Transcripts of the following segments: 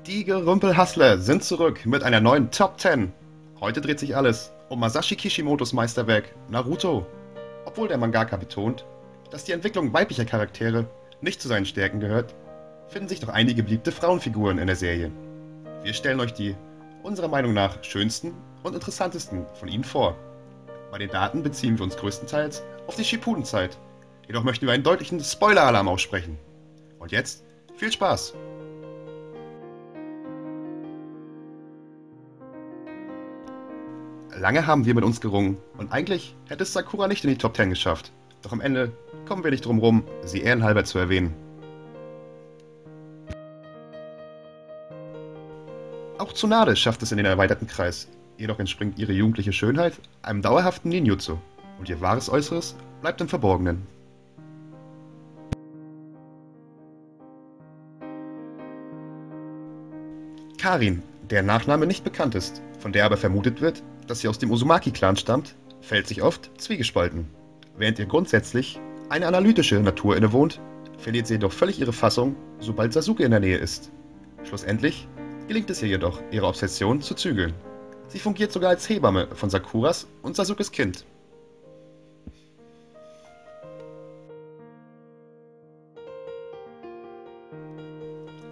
Die Gerümpel-Hustler sind zurück mit einer neuen Top 10. Heute dreht sich alles um Masashi Kishimotos Meisterwerk Naruto. Obwohl der Mangaka betont, dass die Entwicklung weiblicher Charaktere nicht zu seinen Stärken gehört, finden sich doch einige beliebte Frauenfiguren in der Serie. Wir stellen euch die, unserer Meinung nach, schönsten und interessantesten von ihnen vor. Bei den Daten beziehen wir uns größtenteils auf die Shippuden-Zeit. Jedoch möchten wir einen deutlichen Spoiler-Alarm aussprechen. Und jetzt viel Spaß! Lange haben wir mit uns gerungen und eigentlich hätte es Sakura nicht in die Top 10 geschafft. Doch am Ende kommen wir nicht drum rum, sie ehrenhalber zu erwähnen. Auch Tsunade schafft es in den erweiterten Kreis, jedoch entspringt ihre jugendliche Schönheit einem dauerhaften Ninjutsu und ihr wahres Äußeres bleibt im Verborgenen. Karin, deren Nachname nicht bekannt ist, von der aber vermutet wird, dass sie aus dem Uzumaki-Clan stammt, verhält sich oft zwiegespalten. Während ihr grundsätzlich eine analytische Natur innewohnt, verliert sie jedoch völlig ihre Fassung, sobald Sasuke in der Nähe ist. Schlussendlich gelingt es ihr jedoch, ihre Obsession zu zügeln. Sie fungiert sogar als Hebamme von Sakuras und Sasukes Kind.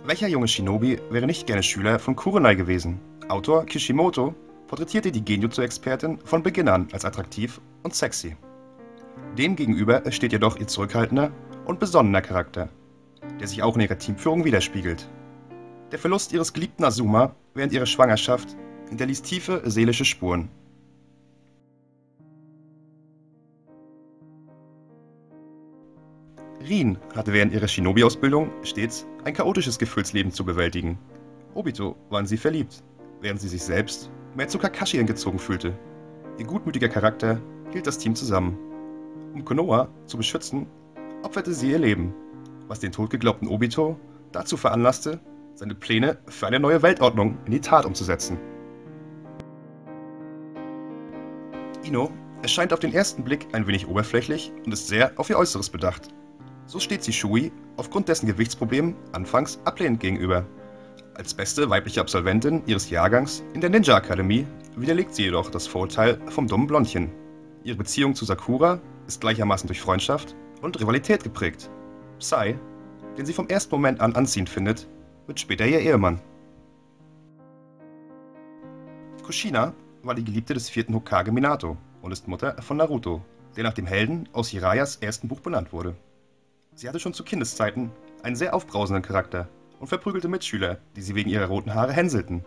Welcher junge Shinobi wäre nicht gerne Schüler von Kurenai gewesen? Autor Kishimoto porträtierte die Genjutsu-Expertin von Beginn an als attraktiv und sexy. Demgegenüber steht jedoch ihr zurückhaltender und besonnener Charakter, der sich auch in ihrer Teamführung widerspiegelt. Der Verlust ihres geliebten Azuma während ihrer Schwangerschaft hinterließ tiefe seelische Spuren. Rin hatte während ihrer Shinobi-Ausbildung stets ein chaotisches Gefühlsleben zu bewältigen. Obito war in sie verliebt, während sie sich selbst mehr zu Kakashi hingezogen fühlte. Ihr gutmütiger Charakter hielt das Team zusammen. Um Konoha zu beschützen, opferte sie ihr Leben, was den totgeglaubten Obito dazu veranlasste, seine Pläne für eine neue Weltordnung in die Tat umzusetzen. Ino erscheint auf den ersten Blick ein wenig oberflächlich und ist sehr auf ihr Äußeres bedacht. So steht sie Shui aufgrund dessen Gewichtsproblemen anfangs ablehnend gegenüber. Als beste weibliche Absolventin ihres Jahrgangs in der Ninja-Akademie widerlegt sie jedoch das Vorurteil vom dummen Blondchen. Ihre Beziehung zu Sakura ist gleichermaßen durch Freundschaft und Rivalität geprägt. Psy, den sie vom ersten Moment an anziehend findet, wird später ihr Ehemann. Kushina war die Geliebte des 4. Hokage Minato und ist Mutter von Naruto, der nach dem Helden aus Jiraias ersten Buch benannt wurde. Sie hatte schon zu Kindeszeiten einen sehr aufbrausenden Charakter und verprügelte Mitschüler, die sie wegen ihrer roten Haare hänselten.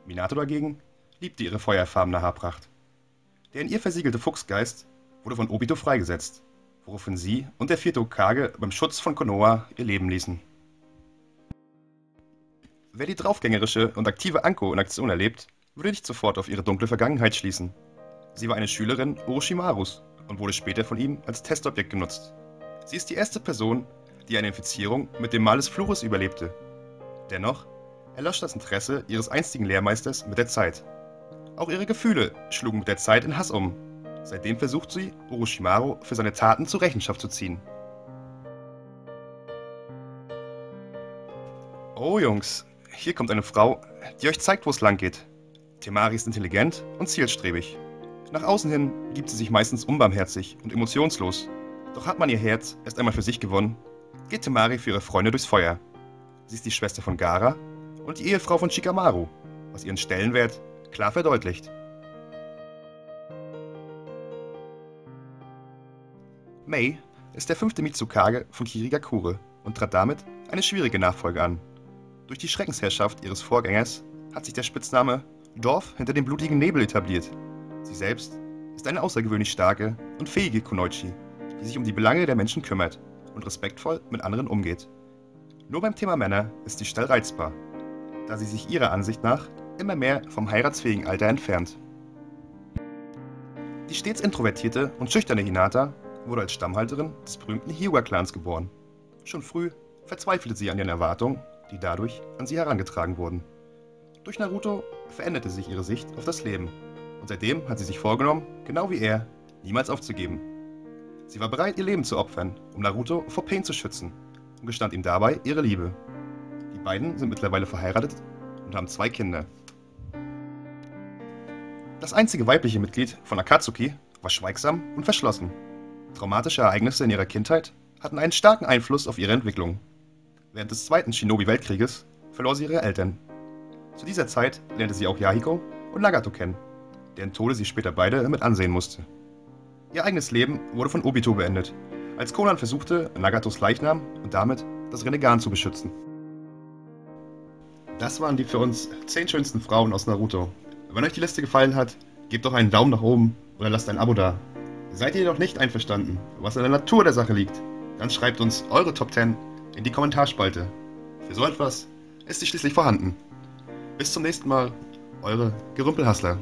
Minato dagegen liebte ihre feuerfarbene Haarpracht. Der in ihr versiegelte Fuchsgeist wurde von Obito freigesetzt, woraufhin sie und der 4. Hokage beim Schutz von Konoha ihr Leben ließen. Wer die draufgängerische und aktive Anko in Aktion erlebt, würde nicht sofort auf ihre dunkle Vergangenheit schließen. Sie war eine Schülerin Orochimarus und wurde später von ihm als Testobjekt genutzt. Sie ist die erste Person, die eine Infizierung mit dem Mal des Fluches überlebte. Dennoch erlosch das Interesse ihres einstigen Lehrmeisters mit der Zeit. Auch ihre Gefühle schlugen mit der Zeit in Hass um. Seitdem versucht sie, Orochimaru für seine Taten zur Rechenschaft zu ziehen. Oh Jungs, hier kommt eine Frau, die euch zeigt, wo es lang geht. Temari ist intelligent und zielstrebig. Nach außen hin gibt sie sich meistens unbarmherzig und emotionslos. Doch hat man ihr Herz erst einmal für sich gewonnen, geht Temari für ihre Freunde durchs Feuer. Sie ist die Schwester von Gaara und die Ehefrau von Shikamaru, was ihren Stellenwert klar verdeutlicht. Mei ist der 5. Mizukage von Kirigakure und trat damit eine schwierige Nachfolge an. Durch die Schreckensherrschaft ihres Vorgängers hat sich der Spitzname Dorf hinter dem blutigen Nebel etabliert. Sie selbst ist eine außergewöhnlich starke und fähige Kunoichi, die sich um die Belange der Menschen kümmert und respektvoll mit anderen umgeht. Nur beim Thema Männer ist sie steil reizbar, da sie sich ihrer Ansicht nach immer mehr vom heiratsfähigen Alter entfernt. Die stets introvertierte und schüchterne Hinata wurde als Stammhalterin des berühmten Hyuga-Clans geboren. Schon früh verzweifelte sie an ihren Erwartungen, die dadurch an sie herangetragen wurden. Durch Naruto veränderte sich ihre Sicht auf das Leben und seitdem hat sie sich vorgenommen, genau wie er, niemals aufzugeben. Sie war bereit, ihr Leben zu opfern, um Naruto vor Pain zu schützen und gestand ihm dabei ihre Liebe. Die beiden sind mittlerweile verheiratet und haben 2 Kinder. Das einzige weibliche Mitglied von Akatsuki war schweigsam und verschlossen. Traumatische Ereignisse in ihrer Kindheit hatten einen starken Einfluss auf ihre Entwicklung. Während des Zweiten Shinobi-Weltkrieges verlor sie ihre Eltern. Zu dieser Zeit lernte sie auch Yahiko und Nagato kennen, deren Tode sie später beide mit ansehen musste. Ihr eigenes Leben wurde von Obito beendet, als Conan versuchte, Nagatos Leichnam und damit das Renegan zu beschützen. Das waren die für uns 10 schönsten Frauen aus Naruto. Wenn euch die Liste gefallen hat, gebt doch einen Daumen nach oben oder lasst ein Abo da. Seid ihr jedoch nicht einverstanden, was in der Natur der Sache liegt, dann schreibt uns eure Top 10 in die Kommentarspalte. Für so etwas ist sie schließlich vorhanden. Bis zum nächsten Mal, eure Gerümpelhassler.